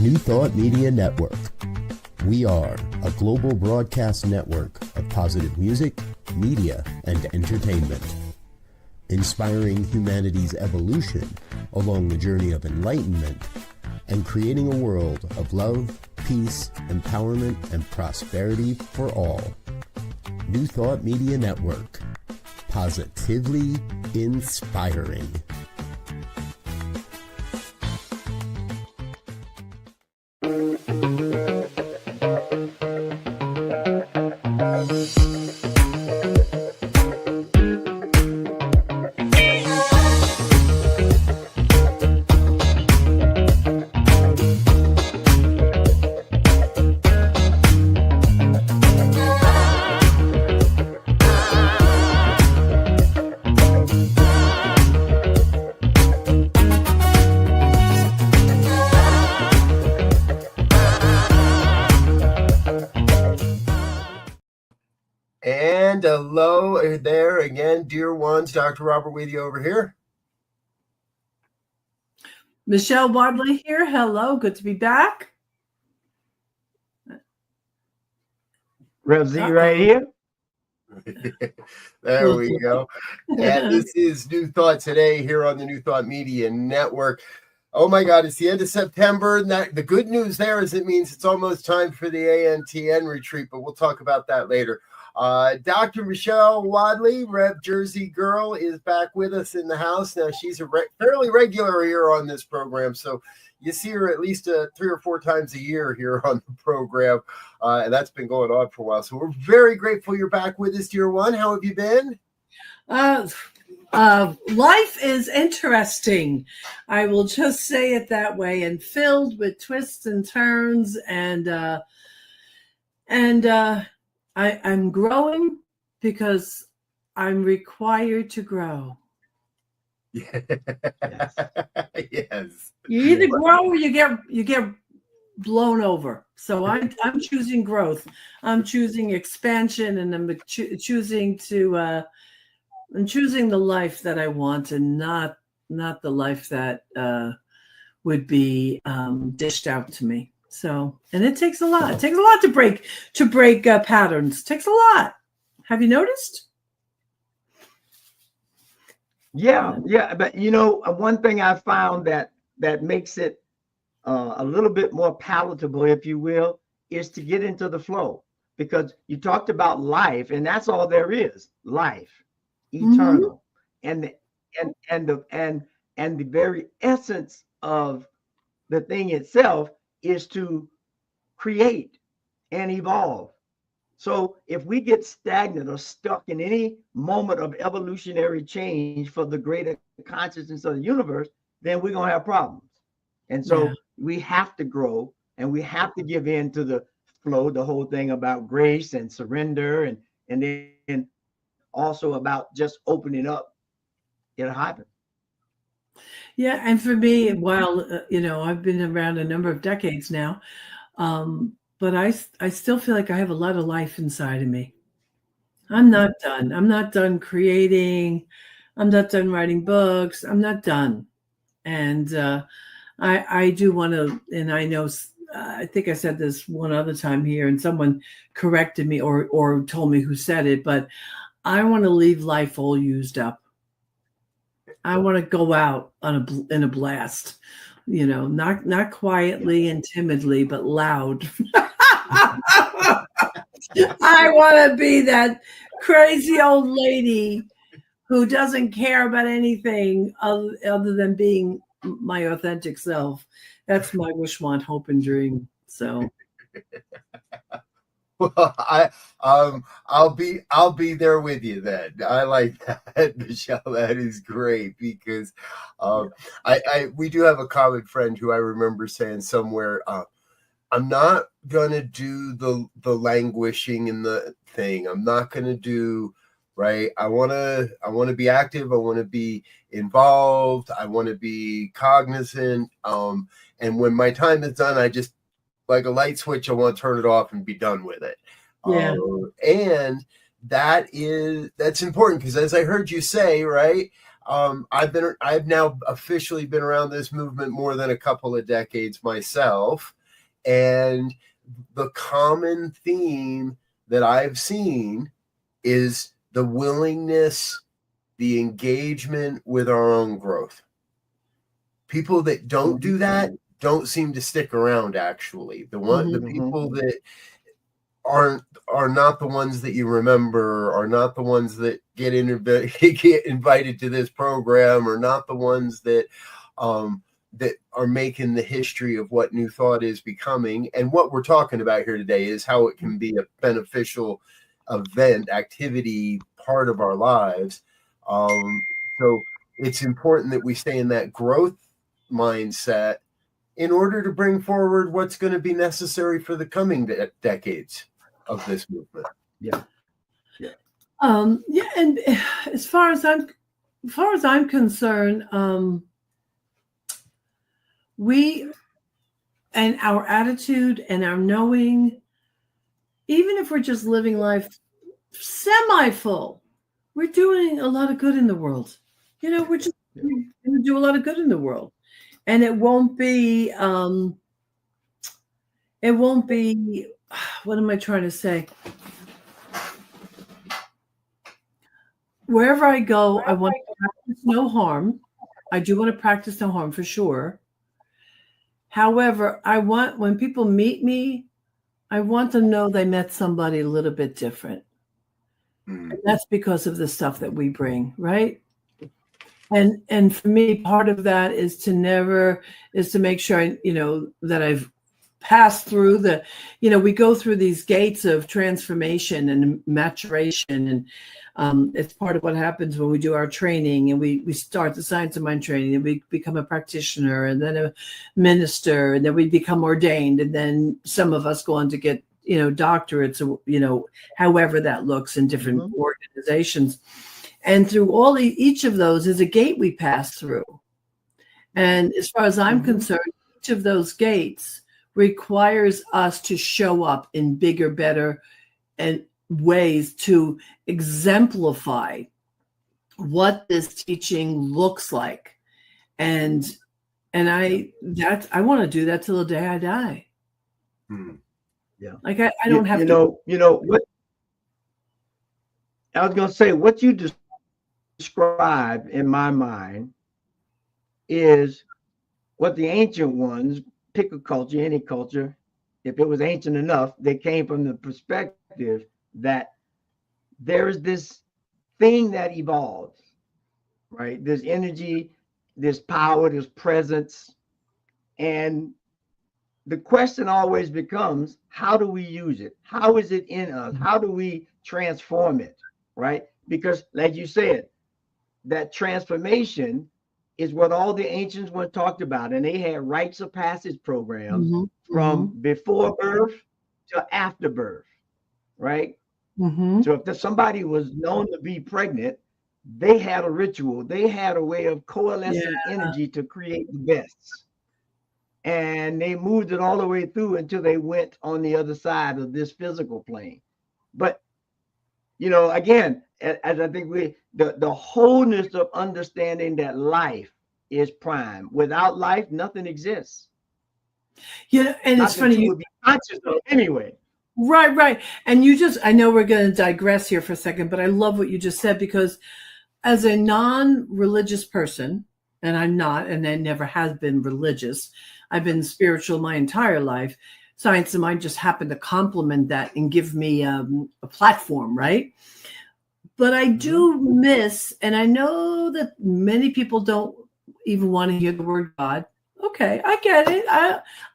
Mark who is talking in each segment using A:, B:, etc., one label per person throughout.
A: New Thought Media Network. We are a global broadcast network of positive music, media, and entertainment, inspiring humanity's evolution along the journey of enlightenment and creating a world of love, peace, empowerment, and prosperity for all. New Thought Media Network. Positively inspiring.
B: And hello there again, dear ones. Dr. Robert with you over here.
C: Michele Wadleigh here. Hello, good to be back.
D: Rev Z right here.
B: There we go. And this is New Thought Today here on the New Thought Media Network. Oh my God, it's the end of September. And the good news there is it means it's almost time for the ANTN retreat, but we'll talk about that later. Dr. Michele Wadleigh, Rev Jersey girl, is back with us in the house. Now, she's a fairly regular here on this program, so you see her at least 3 or 4 times a year here on the program, and that's been going on for a while. So we're very grateful you're back with us, dear one. How have you been?
C: Life is interesting. I will just say it that way, and filled with twists and turns, and I'm growing because I'm required to grow.
B: Yes. Yes.
C: You either grow or you get blown over. So I'm choosing growth. I'm choosing expansion, and I'm choosing the life that I want, and not the life that would be dished out to me. So, and it takes a lot. It takes a lot to break patterns. It takes a lot. Have you noticed?
D: Yeah. But one thing I found that makes it a little bit more palatable, if you will, is to get into the flow. Because you talked about life, and that's all there is: life, eternal, and the very essence of the thing itself is to create and evolve. So if we get stagnant or stuck in any moment of evolutionary change for the greater consciousness of the universe, then we're going to have problems. And so we have to grow, and we have to give in to the flow, the whole thing about grace and surrender, and then also about just opening up. It'll happen.
C: Yeah, and for me, while I've been around a number of decades now, but I still feel like I have a lot of life inside of me. I'm not done. I'm not done creating. I'm not done writing books. I'm not done. And I do want to, and I know, I think I said this one other time here, and someone corrected me or told me who said it, but I want to leave life all used up. I want to go out in a blast, not quietly and timidly, but loud. I want to be that crazy old lady who doesn't care about anything other than being my authentic self. That's my wish, want, hope, and dream. So.
B: Well, I'll be there with you then. I like that, Michele. That is great, because we do have a common friend who I remember saying somewhere, I'm not gonna do the languishing in the thing. I'm not gonna do right. I wanna be active. I want to be involved. I want to be cognizant. And when my time is done, I just, like a light switch, I want to turn it off and be done with it.
C: Yeah.
B: And that's important, because as I heard you say, right, I've now officially been around this movement more than a couple of decades myself, and the common theme that I've seen is the willingness, the engagement with our own growth. People that don't do that don't seem to stick around. Actually, the people that are not the ones that you remember, are not the ones that get invited to this program, or not the ones that that are making the history of what New Thought is becoming. And what we're talking about here today is how it can be a beneficial event, activity, part of our lives. So it's important that we stay in that growth mindset in order to bring forward what's going to be necessary for the coming decades of this movement.
D: Yeah.
C: And as far as I'm concerned, we and our attitude and our knowing, even if we're just living life semi-full, we're doing a lot of good in the world. We're just going to do a lot of good in the world. And it won't be, what am I trying to say? Wherever I go, I want to practice no harm. I do want to practice no harm for sure. However, when people meet me, I want to know they met somebody a little bit different. And that's because of the stuff that we bring, right? And for me, part of that is to make sure that I've passed through we go through these gates of transformation and maturation, and it's part of what happens when we do our training and we start the Science of Mind training, and we become a practitioner and then a minister, and then we become ordained, and then some of us go on to get doctorates, however that looks in different organizations. And through each of those is a gate we pass through. And as far as I'm concerned, each of those gates requires us to show up in bigger, better and ways to exemplify what this teaching looks like. And I want to do that till the day I die.
D: Yeah.
C: Like I don't have
D: what I was going to say, what you describe in my mind is what the ancient ones, pick a culture, any culture, if it was ancient enough, they came from the perspective that there's this thing that evolves, right? There's energy, there's power, there's presence. And the question always becomes, how do we use it? How is it in us? How do we transform it, right? Because like you said, that transformation is what all the ancients were talked about. And they had rites of passage programs from before birth to after birth, right? So if somebody was known to be pregnant, they had a ritual. They had a way of coalescing energy to create the best. And they moved it all the way through until they went on the other side of this physical plane. But, again, as I think the wholeness of understanding that life is prime. Without life, nothing exists.
C: And it's funny.
D: You would be conscious of anyway.
C: Right. And I know we're going to digress here for a second, but I love what you just said, because as a non-religious person, and I'm not, and I never have been religious, I've been spiritual my entire life. Science of Mind just happened to complement that and give me a platform, right? But I do miss, and I know that many people don't even want to hear the word God. Okay, I get it.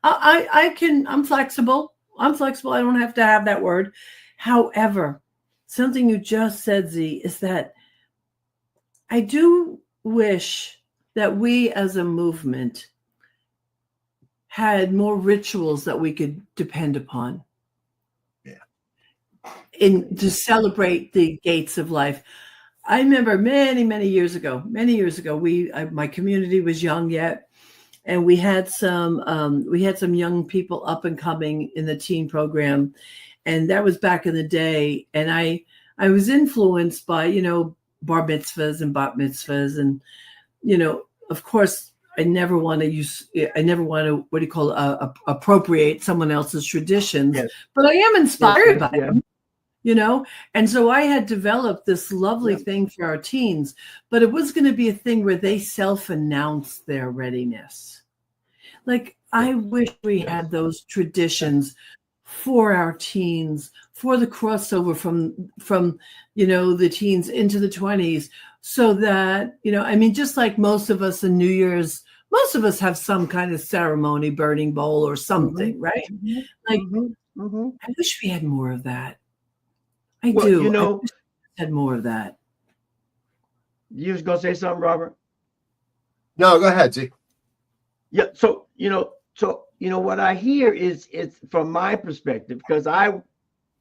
C: I'm flexible. I don't have to have that word. However, something you just said, Z, is that I do wish that we as a movement had more rituals that we could depend upon. To celebrate the gates of life. I remember many years ago, my community was young yet, and we had some young people up and coming in the teen program, and that was back in the day. And I was influenced by bar mitzvahs and bat mitzvahs. And, of course, I never want to, what do you call it, appropriate someone else's traditions,
D: Yes.
C: but I am inspired by
D: Yeah.
C: them. And so I had developed this lovely thing for our teens, but it was going to be a thing where they self-announce their readiness. Like, I wish we had those traditions for our teens, for the crossover from the teens into the 20s, so that, just like most of us in New Year's, most of us have some kind of ceremony, burning bowl or something, right? Like, I wish we had more of that. I do. I wish we had more of that.
D: You was gonna say something, Robert?
B: No, go ahead, Z.
D: Yeah. So what I hear is, it's from my perspective, because I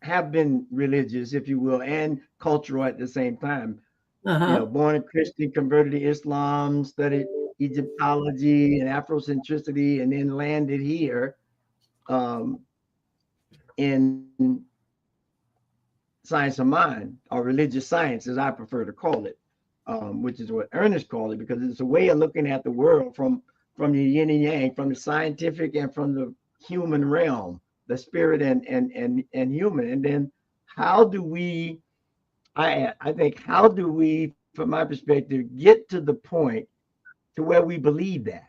D: have been religious, if you will, and cultural at the same time. Born a Christian, converted to Islam, studied Egyptology and Afrocentricity, and then landed here in science of mind, or religious science, as I prefer to call it, which is what Ernest called it, because it's a way of looking at the world from the yin and yang, from the scientific and from the human realm, the spirit and human. And then how do we, I think, how do we, from my perspective, get to the point to where we believe that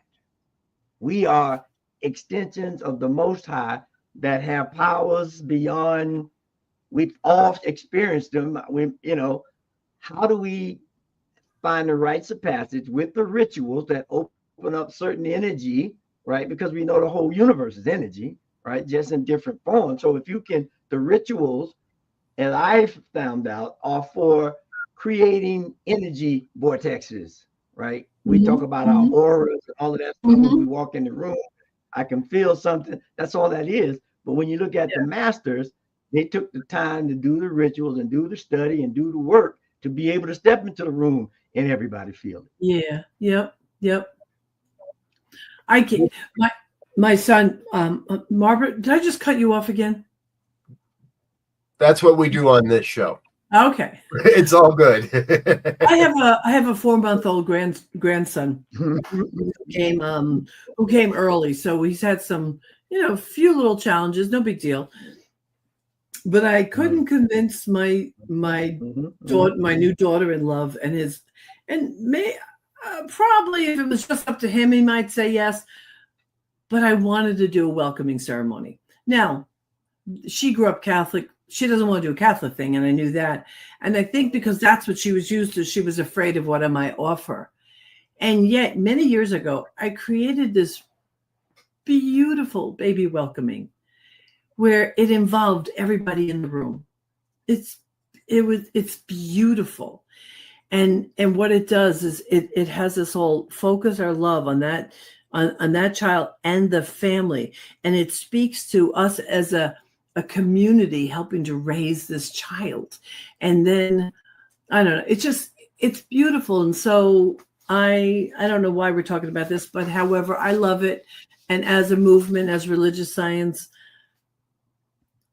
D: we are extensions of the Most High that have powers beyond, we've all experienced them. How do we find the rites of passage with the rituals that open up certain energy, right? Because we know the whole universe is energy, right? Just in different forms. So if you can, the rituals, as I've found out, are for creating energy vortexes, right? We talk about our auras, all of that stuff. When we walk in the room, I can feel something. That's all that is. But when you look at the masters, they took the time to do the rituals and do the study and do the work to be able to step into the room and everybody feel it.
C: Yeah. Yep. I can. My son, Margaret. Did I just cut you off again?
B: That's what we do on this show.
C: Okay.
B: It's all good.
C: I have a 4-month-old grandson who came early, so he's had some, few little challenges, no big deal. But I couldn't convince my daughter, my new daughter-in-law, probably if it was just up to him, he might say yes. But I wanted to do a welcoming ceremony. Now, she grew up Catholic. She doesn't want to do a Catholic thing, and I knew that. And I think because that's what she was used to, she was afraid of what I might offer. And yet, many years ago, I created this beautiful baby welcoming where it involved everybody in the room. It's beautiful. And what it does is it has us all focus our love on that child and the family. And it speaks to us as a community helping to raise this child. And then, I don't know, it's beautiful. And so I don't know why we're talking about this, but however, I love it. And as a movement, as religious science,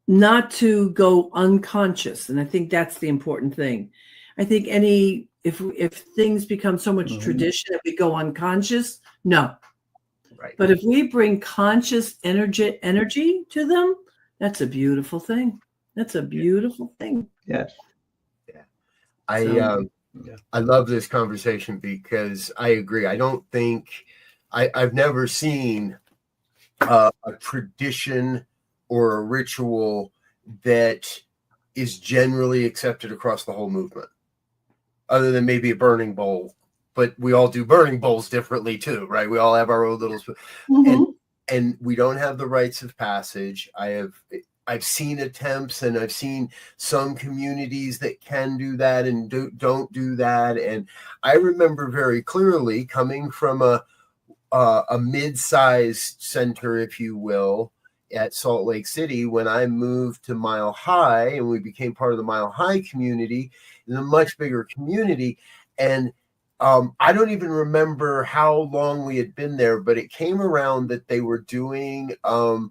C: not to go unconscious. And I think that's the important thing. I think if things become so much tradition that we go unconscious, no.
B: Right.
C: But if we bring conscious energy to them, that's a beautiful thing. That's a beautiful thing.
D: Yes.
B: Yeah. I love this conversation because I agree. I don't think I've never seen a tradition or a ritual that is generally accepted across the whole movement, other than maybe a burning bowl. But we all do burning bowls differently too, right? We all have our own little, and we don't have the rites of passage. I've seen attempts, and I've seen some communities that can do that and don't do that. And I remember very clearly coming from a mid-sized center, if you will, at Salt Lake City when I moved to Mile High, and we became part of the Mile High community, in a much bigger community. And I don't even remember how long we had been there, but it came around that they were doing a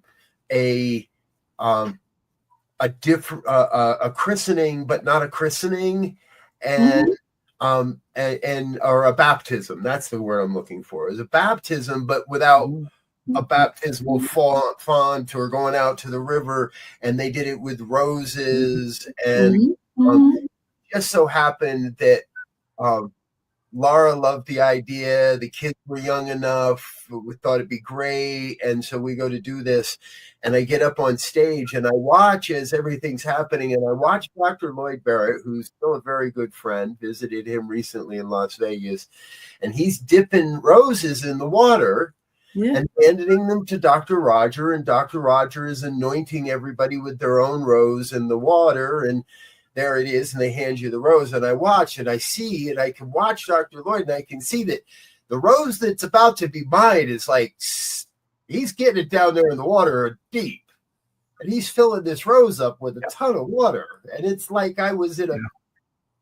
B: different a christening, but not a christening, and and or a baptism. That's the word I'm looking for. Is a baptism, but without a baptismal font or going out to the river. And they did it with roses, and just so happened that Laura loved the idea. The kids were young enough. We thought it'd be great. And so we go to do this. And I get up on stage and I watch as everything's happening. And I watch Dr. Lloyd Barrett, who's still a very good friend, visited him recently in Las Vegas. And he's dipping roses in the water and handing them to Dr. Roger. And Dr. Roger is anointing everybody with their own rose in the water. And there it is, and they hand you the rose, and I watch, and I see, and I can watch Dr. Lloyd, and I can see that the rose that's about to be mine is like, he's getting it down there in the water deep, and he's filling this rose up with a ton of water, and it's like I was in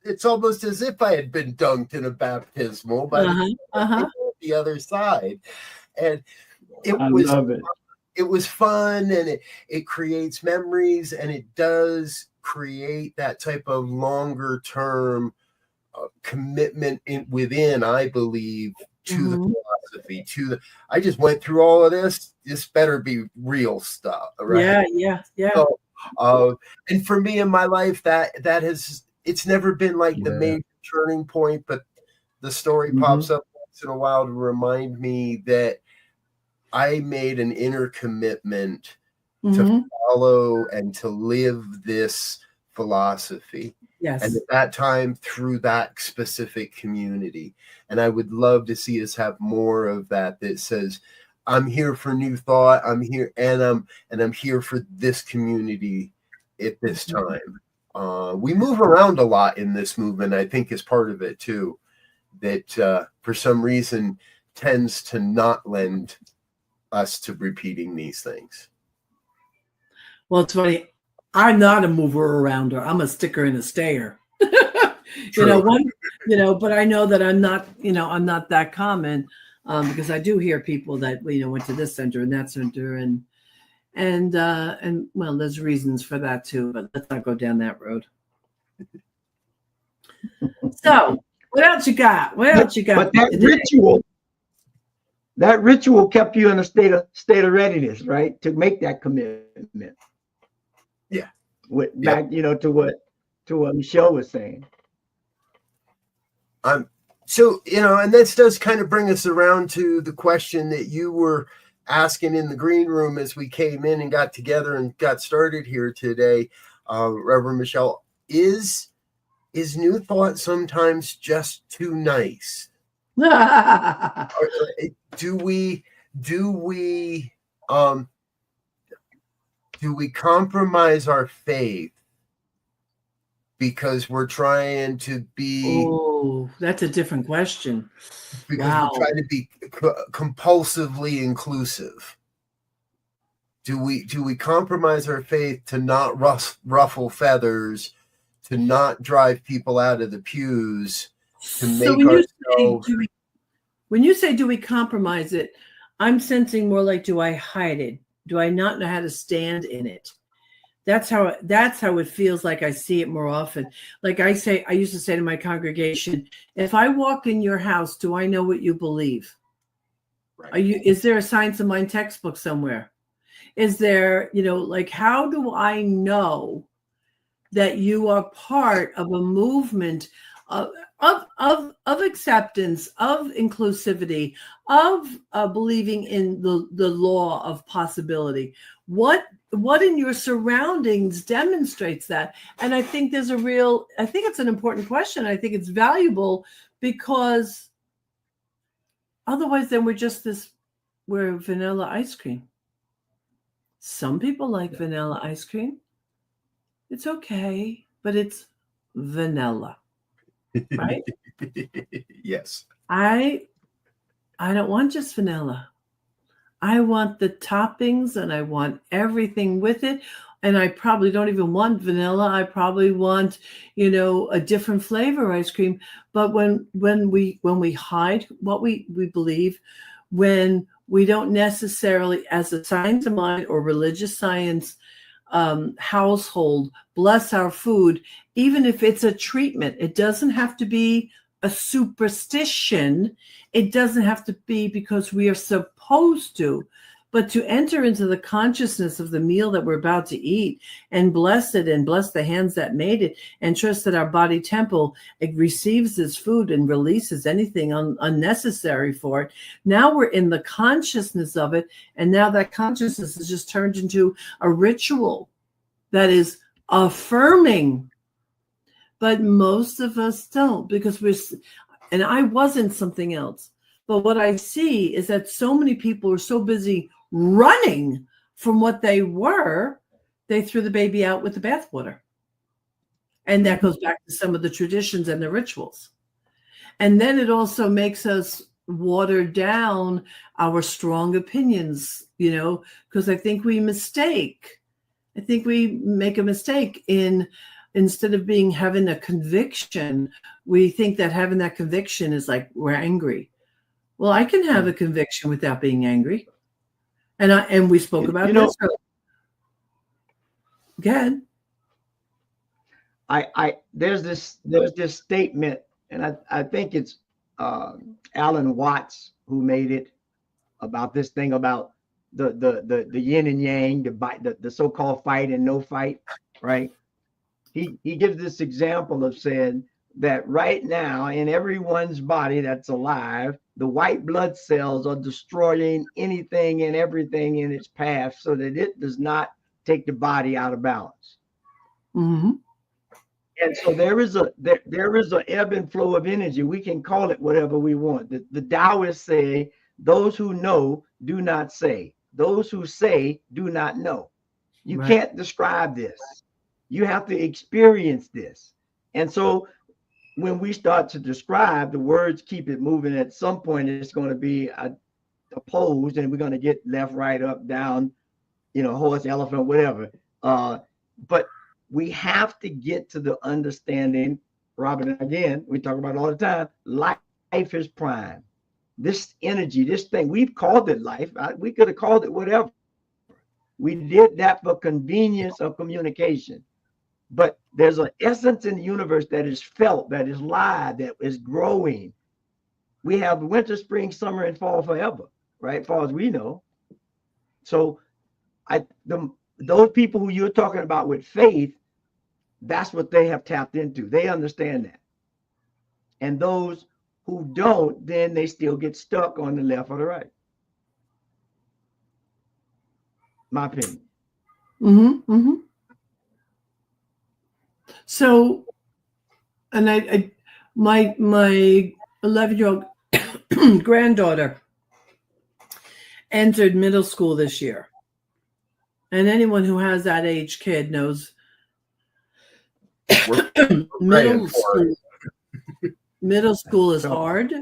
B: it's almost as if I had been dunked in a baptismal, but the other side, and it was fun, and it creates memories, and it does create that type of longer term commitment within, I believe, to the philosophy, I just went through all of this. This better be real stuff, right? Yeah. So, and for me in my life, it's never been like the major turning point, but the story pops up once in a while to remind me that I made an inner commitment to follow and to live this philosophy. Yes. And at that time, through that specific community. And I would love to see us have more of that says, I'm here for new thought. I'm here, and I'm here for this community at this time. We move around a lot in this movement, I think, is part of it too, that for some reason tends to not lend us to repeating these things.
C: Well, it's funny. I'm not a mover arounder. I'm a sticker and a stayer. But I know that I'm not, I'm not that common, because I do hear people that, went to this center and that center, and well, there's reasons for that too, but let's not go down that road. So what else you got? But
D: that ritual kept you in a state of readiness, right? To make that commitment.
B: Yeah.
D: Back, to what Michele was saying.
B: So, and this does kind of bring us around to the question that you were asking in the green room as we came in and got together and got started here today, Reverend Michele. Is new thought sometimes just too nice? Do we compromise our faith because we're trying to be?
C: Oh, that's a different question.
B: Because we're trying to be compulsively inclusive. Do we compromise our faith to not ruffle feathers, to not drive people out of the pews, to make ourselves?
C: When you say do we compromise it, I'm sensing more like, do I hide it? Do I not know how to stand in it? That's how it feels like. I see it more often. Like I used to say to my congregation, if I walk in your house, do I know what you believe? Right. Is there a Science of Mind textbook somewhere? Is there, how do I know that you are part of a movement of acceptance, of inclusivity, of believing in the law of possibility? What in your surroundings demonstrates that? And I think I think it's an important question. I think it's valuable, because otherwise then we're vanilla ice cream. Some people like vanilla ice cream. It's okay, but it's vanilla. Right?
B: Yes.
C: I don't want just vanilla. I want the toppings, and I want everything with it. And I probably don't even want vanilla. I probably want, a different flavor ice cream. But when we hide what we believe, when we don't necessarily, as a science of mind or religious science household, bless our food, even if it's a treatment, it doesn't have to be a superstition. It doesn't have to be because we are supposed to, but to enter into the consciousness of the meal that we're about to eat and bless it and bless the hands that made it and trust that our body temple, it receives this food and releases anything unnecessary for it. Now we're in the consciousness of it. And now that consciousness is just turned into a ritual that is affirming. But most of us don't, because and I wasn't something else. But what I see is that so many people are so busy running from what they were, they threw the baby out with the bathwater. And that goes back to some of the traditions and the rituals. And then it also makes us water down our strong opinions, because I think we make a mistake instead of having a conviction, we think that having that conviction is like we're angry. Well, I can have a conviction without being angry. And we spoke about this. Again.
D: There's this statement, and I think it's Alan Watts who made it, about this thing about the yin and yang, the so-called fight and no fight, right? He gives this example of saying that right now in everyone's body that's alive, the white blood cells are destroying anything and everything in its path so that it does not take the body out of balance.
C: Mm-hmm.
D: And so there is an ebb and flow of energy. We can call it whatever we want. The Taoists say, those who know do not say. Those who say do not know. You can't describe this. You have to experience this. And so when we start to describe, the words keep it moving. At some point, it's going to be opposed, and we're going to get left, right, up, down, horse, elephant, whatever. But we have to get to the understanding, Robert, again, we talk about it all the time, life is prime. This energy, this thing, we've called it life. We could have called it whatever. We did that for convenience of communication. But there's an essence in the universe that is felt, that is live, that is growing. We have winter, spring, summer, and fall forever, right? As far as we know. So those people who you're talking about with faith, that's what they have tapped into. They understand that. And those who don't, then they still get stuck on the left or the right. My opinion.
C: Mm-hmm. Mm-hmm. So, and my 11-year-old granddaughter entered middle school this year. And anyone who has that age kid knows middle school is hard,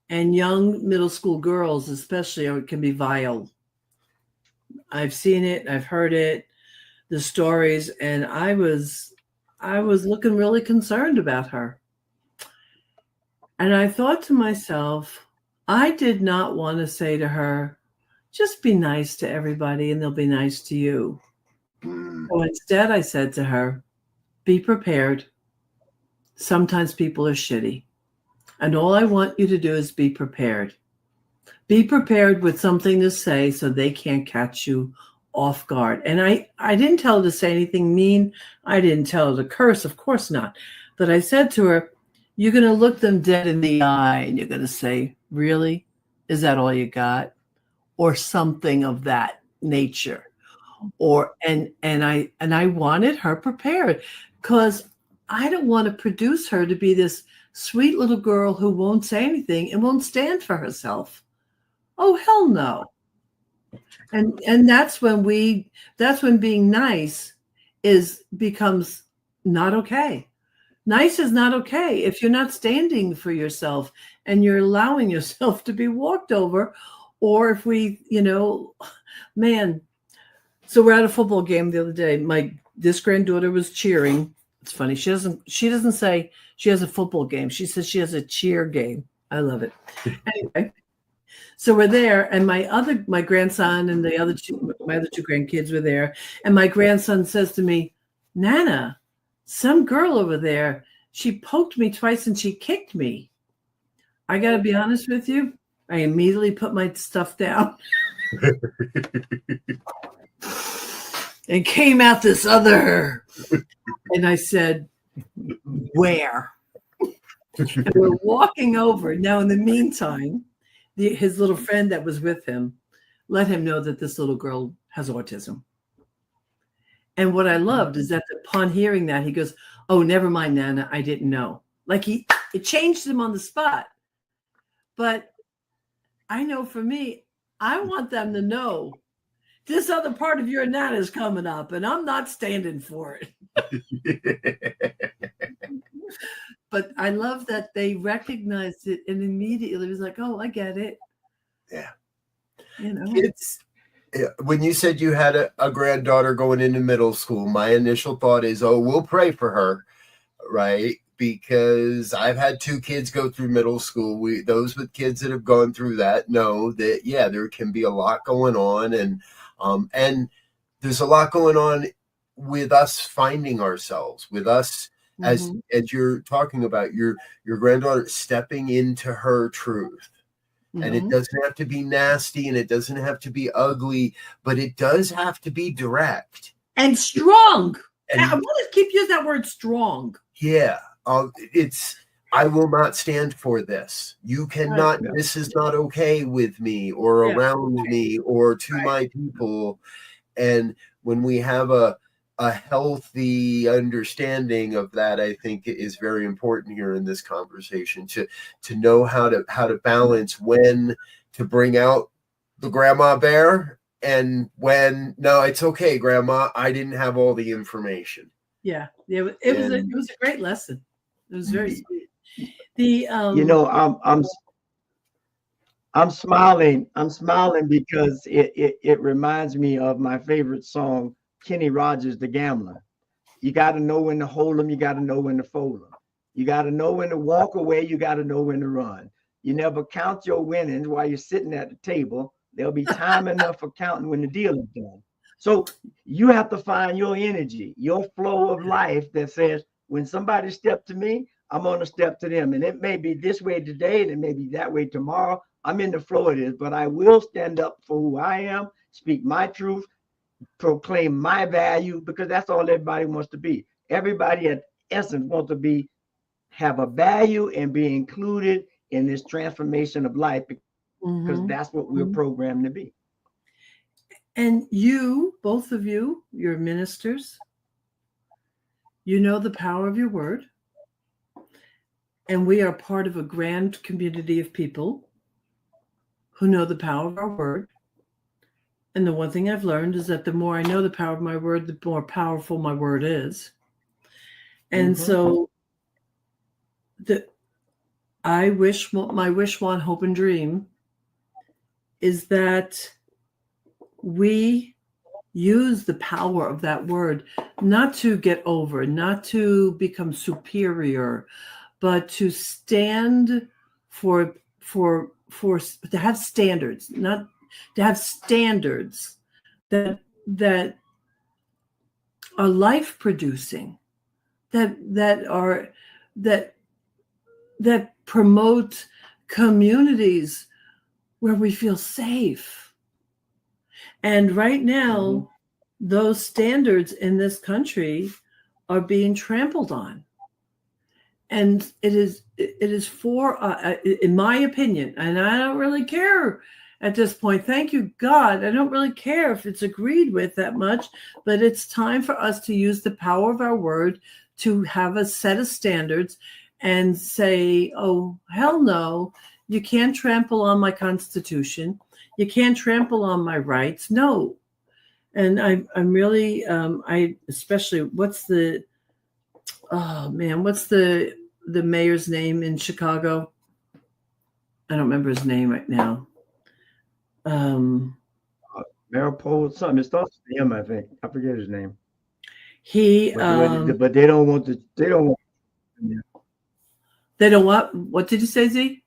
C: and young middle school girls especially can be vile. I've seen it, I've heard it, the stories, and I was looking really concerned about her. And I thought to myself, I did not want to say to her, just be nice to everybody and they'll be nice to you. So instead, I said to her, be prepared. Sometimes people are shitty. And all I want you to do is be prepared. Be prepared with something to say so they can't catch you off guard. And I didn't tell her to say anything mean. I didn't tell her to curse, of course not. But I said to her, you're going to look them dead in the eye and you're going to say, really? Is that all you got? Or something of that nature. And I wanted her prepared, because I don't want to produce her to be this sweet little girl who won't say anything and won't stand for herself. Oh, hell no. And that's when being nice becomes not okay. Nice is not okay if you're not standing for yourself and you're allowing yourself to be walked over, or if man. So we're at a football game the other day. This granddaughter was cheering. It's funny. She doesn't say she has a football game. She says she has a cheer game. I love it. Anyway. So we're there, and my grandson and my other two grandkids were there. And my grandson says to me, Nana, some girl over there, she poked me twice and she kicked me. I got to be honest with you. I immediately put my stuff down and came out this other. And I said, where? And we're walking over. Now, in the meantime, his little friend that was with him let him know that this little girl has autism. And what I loved is that upon hearing that, he goes, oh, never mind, Nana, I didn't know. Like it changed him on the spot. But I know for me, I want them to know this other part of your Nana is coming up, and I'm not standing for it. But I love that they recognized it and immediately was like, oh, I get it.
B: Yeah.
C: You know,
B: it's when you said you had a granddaughter going into middle school, my initial thought is, oh, we'll pray for her, right? Because I've had 2 kids go through middle school. Those with kids that have gone through that know that, yeah, there can be a lot going on, and there's a lot going on with us finding ourselves, with us as you're talking about your granddaughter stepping into her truth. And it doesn't have to be nasty and it doesn't have to be ugly, but it does have to be direct
C: and strong. And I want to keep using that word strong.
B: Yeah. I will not stand for this. You cannot, this is not okay with me or around me or to my people. And when we have a healthy understanding of that, I think is very important here in this conversation to know how to balance when to bring out the grandma bear and when, no, it's okay, Grandma, I didn't have all the information.
C: Yeah. It was a great lesson. It was very sweet.
D: I'm smiling. I'm smiling because it reminds me of my favorite song, Kenny Rogers, The Gambler. You got to know when to hold them. You got to know when to fold them. You got to know when to walk away. You got to know when to run. You never count your winnings while you're sitting at the table. There'll be time enough for counting when the deal is done. So you have to find your energy, your flow of life that says, when somebody steps to me, I'm going to step to them. And it may be this way today, and it may be that way tomorrow. I'm in the flow of this, but I will stand up for who I am, speak my truth, proclaim my value, because that's all everybody wants to be. Everybody at essence wants to have a value and be included in this transformation of life, because that's what we're programmed to be.
C: And you, both of you, you're ministers. You know the power of your word. And we are part of a grand community of people who know the power of our word. And the one thing I've learned is that the more I know the power of my word, the more powerful my word is. And so my wish, want, hope, and dream is that we use the power of that word, not to get over, not to become superior, but to stand to have standards, not to have standards that are life producing, that promote communities where we feel safe. And right now, those standards in this country are being trampled on. And it is for, in my opinion, and I don't really care at this point. Thank you, God. I don't really care if it's agreed with that much, but it's time for us to use the power of our word to have a set of standards and say, oh, hell no, you can't trample on my Constitution. You can't trample on my rights. No. And I'm really, especially, what's the mayor's name in Chicago? I don't remember his name right now.
D: Maripold, something. It starts with him, I think. I forget his name. But they don't want they don't
C: want, what did you say, Z?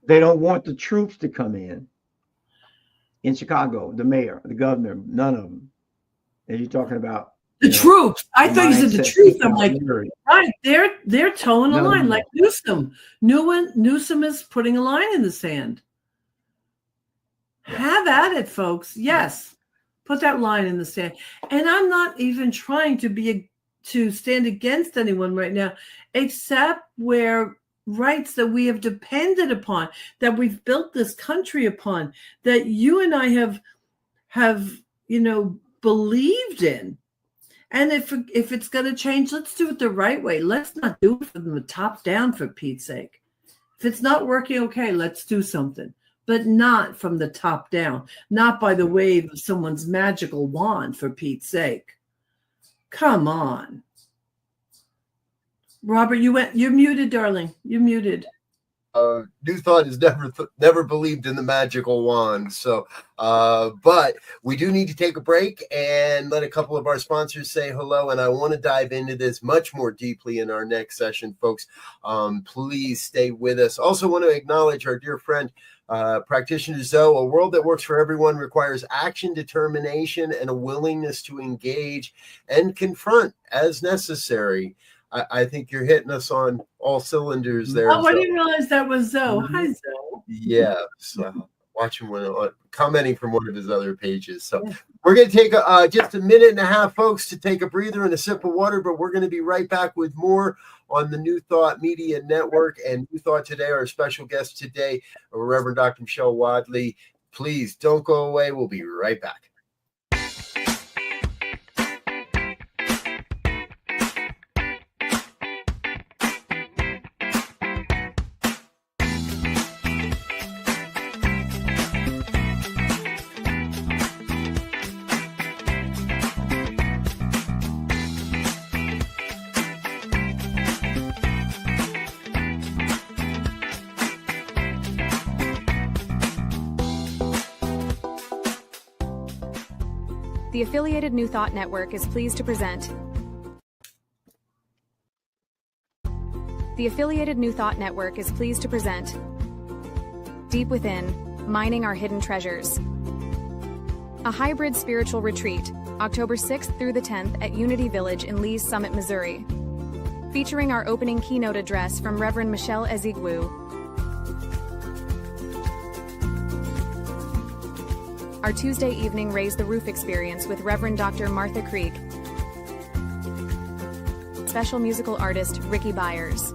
D: They don't want the troops to come in Chicago, the mayor, the governor, none of them. And you're talking about
C: The troops. I thought you said the troops. I'm like,
D: Missionary.
C: right, they're towing a
D: No,
C: line
D: no.
C: like Newsom. Newsom is putting a line in the sand. Have at it, folks. Yes, put that line in the sand. And I'm not even trying to stand against anyone right now, except where rights that we have depended upon, that we've built this country upon, that you and I have believed in. And if it's going to change, let's do it the right way. Let's not do it from the top down, for Pete's sake. If it's not working, okay, let's do something, but not from the top down, not by the wave of someone's magical wand, for Pete's sake. Come on. Robert, you're muted, darling. You're muted.
B: New Thought has never believed in the magical wand. So, but we do need to take a break and let a couple of our sponsors say hello. And I want to dive into this much more deeply in our next session, folks. Please stay with us. Also want to acknowledge our dear friend, Practitioner Zoe. A world that works for everyone requires action, determination, and a willingness to engage and confront as necessary. I think you're hitting us on all cylinders there.
C: Oh, I didn't realize that was Zoe. Hi, Zoe.
B: Yeah, so watching commenting from one of his other pages. So we're going to take just a minute and a half, folks, to take a breather and a sip of water, but we're going to be right back with more on the New Thought Media Network and New Thought Today. Our special guest today, Reverend Dr. Michele Wadleigh. Please don't go away. We'll be right back.
E: The affiliated New Thought Network is pleased to present Deep Within, Mining Our Hidden Treasures, a hybrid spiritual retreat, October 6th through the 10th at Unity Village in Lee's Summit, Missouri, featuring our opening keynote address from Reverend Michele Wadleigh. Our Tuesday evening Raise the Roof experience with Reverend Dr. Martha Creek. Special musical artist Ricky Byers.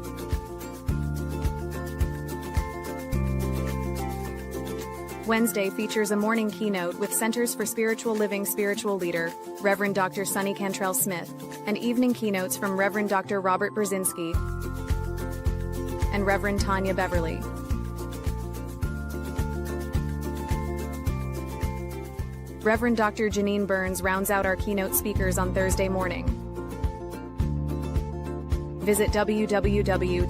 E: Wednesday features a morning keynote with Centers for Spiritual Living spiritual leader, Reverend Dr. Sonny Cantrell Smith, and evening keynotes from Reverend Dr. Robert Brzezinski and Reverend Tanya Beverly. Reverend Dr. Janine Burns rounds out our keynote speakers on Thursday morning. Visit www.antn.org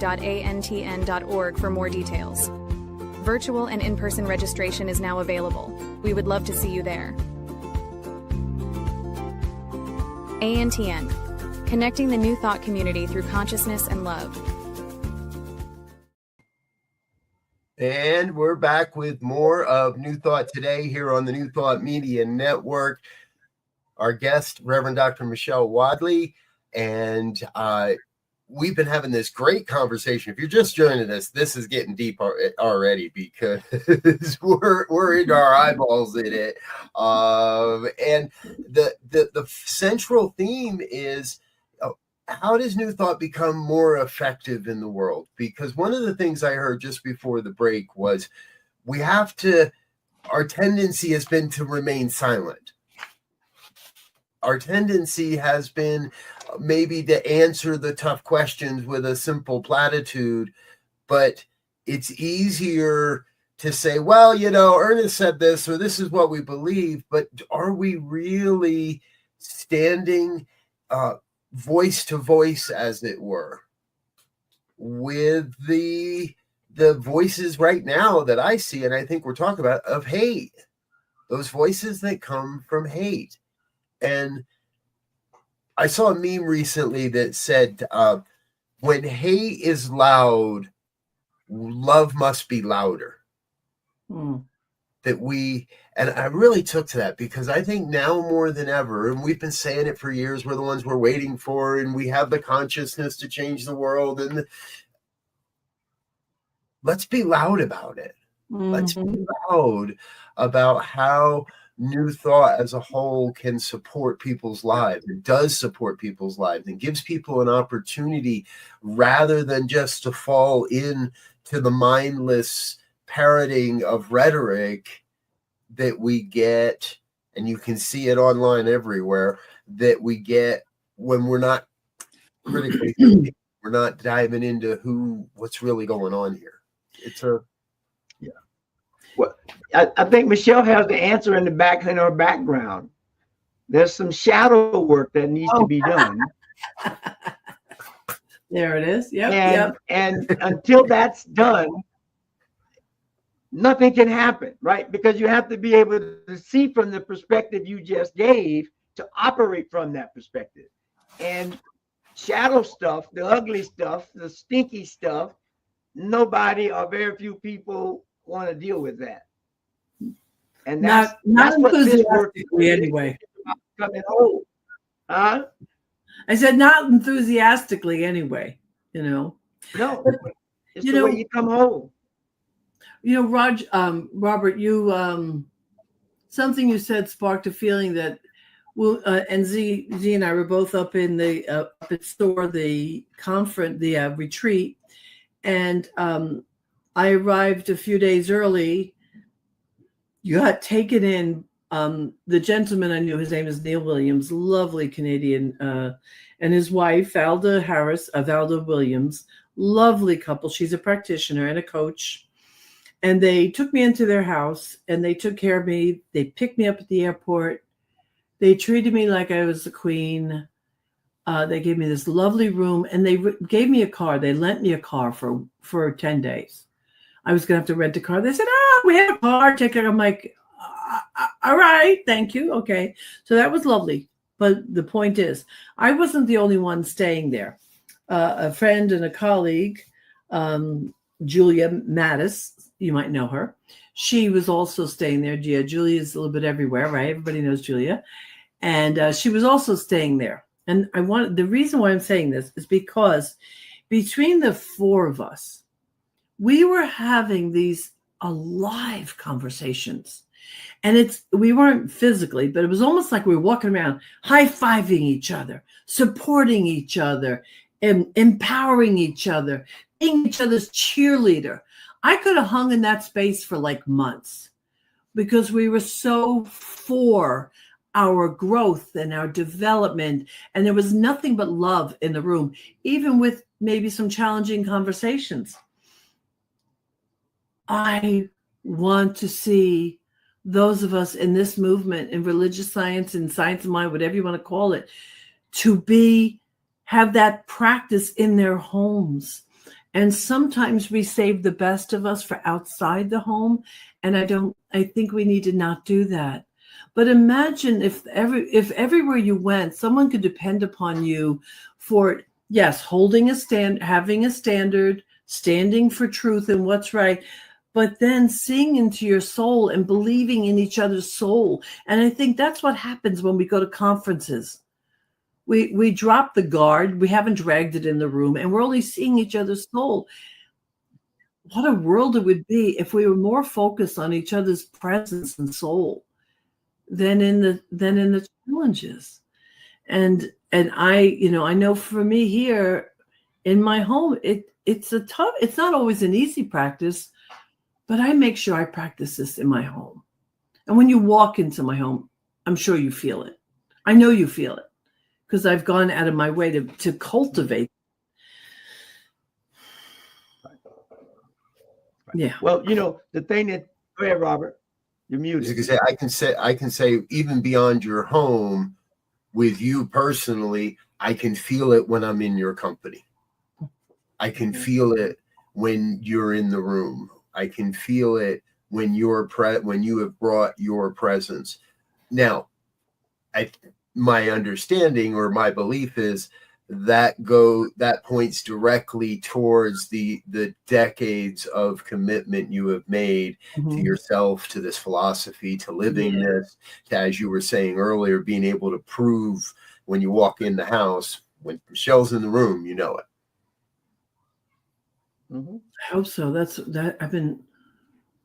E: for more details. Virtual and in-person registration is now available. We would love to see you there. ANTN, connecting the New Thought community through consciousness and love.
B: And we're back with more of New Thought Today here on the New Thought Media Network. Our guest, Reverend Dr. Michele Wadleigh, and we've been having this great conversation. If you're just joining us, this is getting deep already because we're in our eyeballs in it. And the central theme is, how does New Thought become more effective in the world? Because one of the things I heard just before the break was our tendency has been to remain silent. Our tendency has been maybe to answer the tough questions with a simple platitude, but it's easier to say, well, Ernest said this, or this is what we believe, but are we really standing voice to voice, as it were, with the voices right now that I see, and I think we're talking about, of hate, those voices that come from hate. And I saw a meme recently that said, when hate is loud, love must be louder. that and I really took to that, because I think now more than ever, and we've been saying it for years, we're the ones we're waiting for, and we have the consciousness to change the world, and let's be loud about it. Let's be loud about how New Thought as a whole can support people's lives. It does support people's lives and gives people an opportunity, rather than just to fall in to the mindless parroting of rhetoric that we get, and you can see it online everywhere, that we get when we're not critically thinking, we're not diving into what's really going on here.
D: Well, I think Michele has the answer in her background. There's some shadow work that needs to be done.
C: There it is. Yep.
D: And until that's done, nothing can happen, right? Because you have to be able to see from the perspective you just gave to operate from that perspective. And shadow stuff, the ugly stuff, the stinky stuff, nobody or very few people want to deal with that. And that's what this work is
C: anyway.
D: Coming home. Huh?
C: I said not enthusiastically anyway,
D: No, it's the way you come home.
C: Robert, you something you said sparked a feeling that and Z and I were both up in the up at store, the conference, the retreat, and I arrived a few days early. You got taken in. The gentleman I knew, his name is Neil Williams, lovely Canadian, and his wife, Valda Williams, lovely couple. She's a practitioner and a coach. And they took me into their house and they took care of me. They picked me up at the airport. They treated me like I was the queen. They gave me this lovely room and they gave me a car. They lent me a car for 10 days. I was going to have to rent a car. They said, we have a car. Take care. I'm like, all right, thank you. Okay. So that was lovely. But the point is, I wasn't the only one staying there. A friend and a colleague, Julia Mattis, you might know her. She was also staying there. Yeah, Julia's a little bit everywhere, right? Everybody knows Julia. And she was also staying there. And the reason why I'm saying this is because between the four of us, we were having these alive conversations. And we weren't physically, but it was almost like we were walking around high-fiving each other, supporting each other, and empowering each other, being each other's cheerleader. I could have hung in that space for like months because we were so for our growth and our development. And there was nothing but love in the room, even with maybe some challenging conversations. I want to see those of us in this movement, in religious science and science of mind, whatever you want to call it, to have that practice in their homes. And sometimes we save the best of us for outside the home. And I think we need to not do that. But imagine if everywhere you went, someone could depend upon you for, yes, holding a stand, having a standard, standing for truth and what's right, but then seeing into your soul and believing in each other's soul. And I think that's what happens when we go to conferences. We drop the guard. We haven't dragged it in the room, and we're only seeing each other's soul. What a world it would be if we were more focused on each other's presence and soul than in the challenges. And I know for me here in my home, it's not always an easy practice, but I make sure I practice this in my home. And when you walk into my home, I'm sure you feel it. I know you feel it because I've gone out of my way to cultivate. Yeah.
D: Well, the thing that, go ahead, Robert, you're muted.
B: I can say even beyond your home, with you personally, I can feel it when I'm in your company. I can feel it when you're in the room. I can feel it when when you have brought your presence. Now, my understanding or my belief is that points directly towards the decades of commitment you have made to yourself, to this philosophy, to living this, to, as you were saying earlier, being able to prove when you walk in the house, when Michelle's in the room, you know it.
C: I hope so. That I've been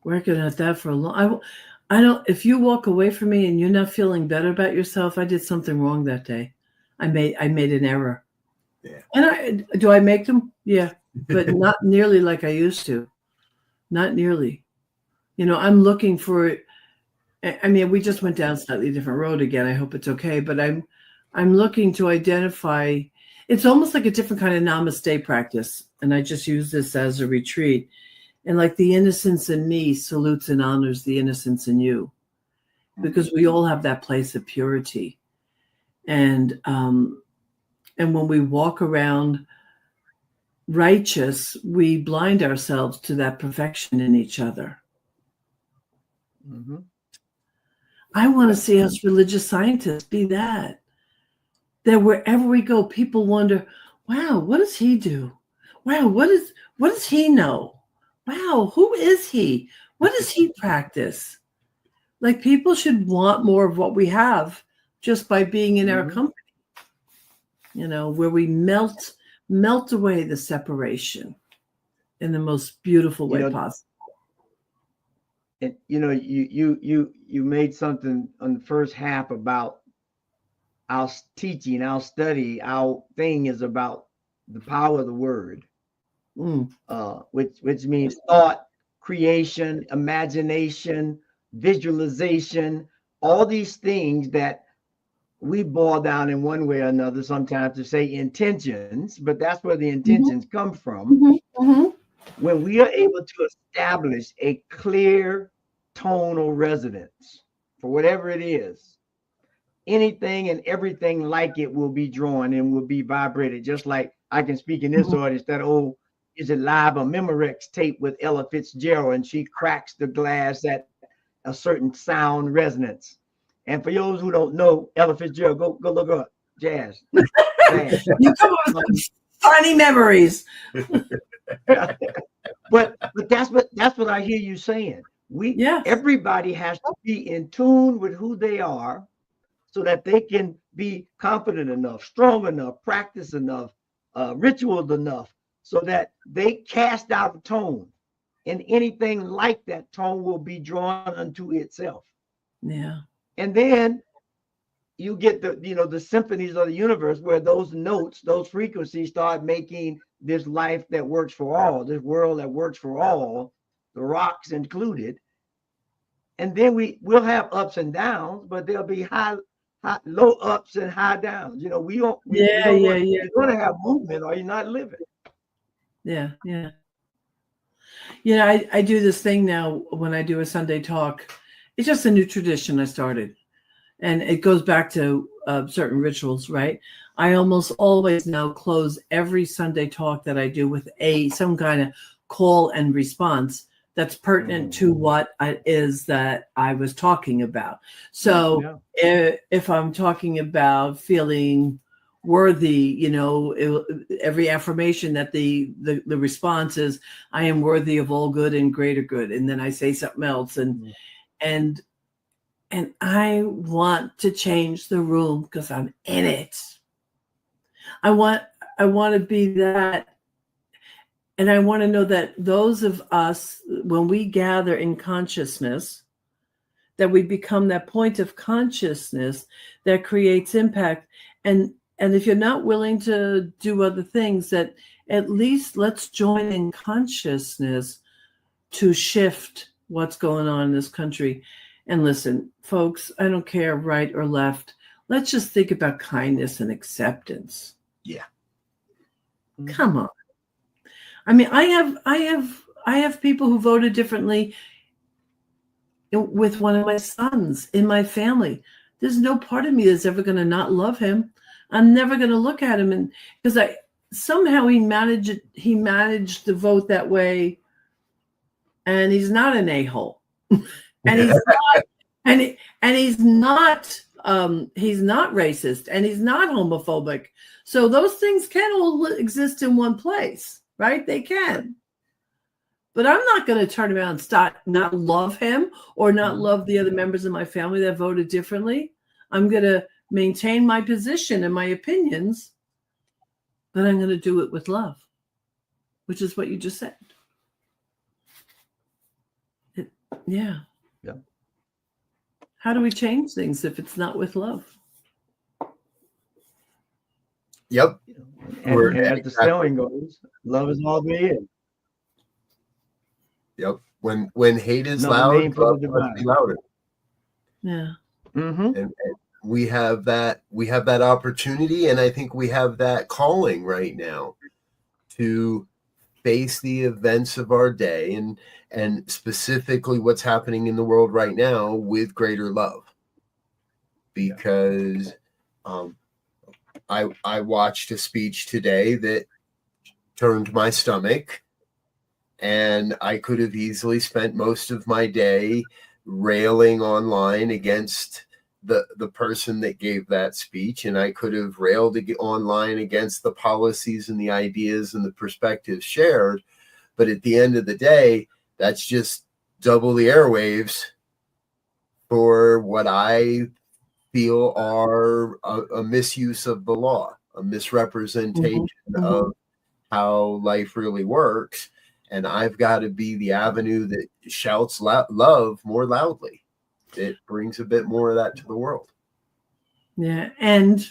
C: working at that for a long. I don't. If you walk away from me and you're not feeling better about yourself, I did something wrong that day. I made an error.
B: Yeah.
C: And do I make them? Yeah, but not nearly like I used to. Not nearly. You know, I'm looking for. I mean, we just went down a slightly different road again. I hope it's okay, but I'm looking to identify. It's almost like a different kind of namaste practice, and I just use this as a retreat. And like the innocence in me salutes and honors the innocence in you, because we all have that place of purity. And when we walk around righteous, we blind ourselves to that perfection in each other. I want to see us religious scientists be that wherever we go, people wonder, wow, what does he do? Wow, what does he know? Wow, who is he? What does he practice? Like, people should want more of what we have just by being in our company, you know, where we melt away the separation in the most beautiful way possible.
D: And you know, you made something on the first half about our teaching, our study, our thing is about the power of the word, which means thought, creation, imagination, visualization, all these things that we boil down in one way or another sometimes to say intentions, but that's where the intentions come from. When we are able to establish a clear tonal resonance for whatever it is, anything and everything like it will be drawn and will be vibrated. Just like I can speak in this audience, that old Is It Live, a Memorex tape with Ella Fitzgerald, and she cracks the glass at a certain sound resonance. And for those who don't know Ella Fitzgerald, go look up jazz.
C: You come up with some funny memories.
D: but that's what I hear you saying. Everybody has to be in tune with who they are, so that they can be confident enough, strong enough, practice enough, rituals enough, so that they cast out a tone, and anything like that tone will be drawn unto itself.
C: Yeah.
D: And then you get the symphonies of the universe, where those notes, those frequencies start making this life that works for all, this world that works for all, the rocks included. And then we'll have ups and downs, but there'll be low ups and high downs. You know, you're going to have movement or you're not living.
C: Yeah. You know, I do this thing now when I do a Sunday talk. It's just a new tradition I started. And it goes back to certain rituals, right? I almost always now close every Sunday talk that I do with some kind of call and response that's pertinent to what it is that I was talking about. So if I'm talking about feeling worthy, you know, every affirmation that the response is, I am worthy of all good and greater good. And then I say something else. And I want to change the room because I'm in it. I want to be that. And I want to know that those of us, when we gather in consciousness, that we become that point of consciousness that creates impact. And if you're not willing to do other things, that at least let's join in consciousness to shift what's going on in this country. And listen, folks, I don't care right or left. Let's just think about kindness and acceptance.
B: Yeah.
C: Come on. I mean, I have people who voted differently with one of my sons in my family. There's no part of me that's ever going to not love him. I'm never going to look at him, and because somehow he managed to vote that way, and he's not an a-hole, and he's not, and he's not he's not racist and he's not homophobic. So those things can all exist in one place, right? They can. But I'm not going to turn around and start not love him or not love the other members of my family that voted differently. I'm going to maintain my position and my opinions, but I'm going to do it with love, which is what you just said. Yeah. How do we change things if it's not with love?
B: Yep.
D: And as the saying goes, love is all there is.
B: Yep. When hate is
D: Another
B: loud,
D: name for
B: love
D: the
B: must be
D: divine.
B: louder.
C: Yeah.
B: And we have that opportunity, and I think we have that calling right now to face the events of our day and specifically what's happening in the world right now with greater love. Because I watched a speech today that turned my stomach, and I could have easily spent most of my day railing online against the person that gave that speech, and I could have railed online against the policies and the ideas and the perspectives shared. But at the end of the day, that's just double the airwaves for what I feel are a misuse of the law, a misrepresentation of how life really works. And I've got to be the avenue that shouts love more loudly. It brings a bit more of that to the world.
C: Yeah. And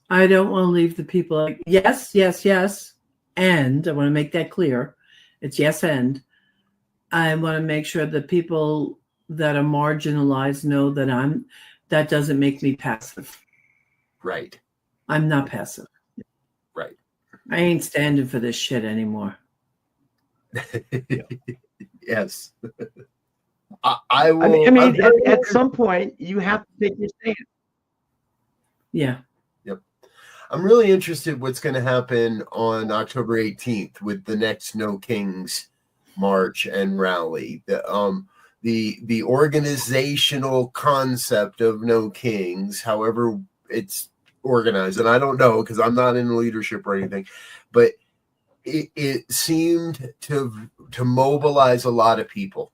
C: I don't want to leave the people like, yes, yes, yes. And I want to make that clear. It's yes, and I want to make sure that people that are marginalized know that that doesn't make me passive.
B: Right.
C: I'm not passive.
B: Right.
C: I ain't standing for this shit anymore.
B: Yes. I will.
D: I mean, at some point, you have to take your stand.
C: Yeah.
B: Yep. I'm really interested what's going to happen on October 18th with the next No Kings march and rally. The organizational concept of No Kings, however it's organized, and I don't know because I'm not in leadership or anything, but it seemed to mobilize a lot of people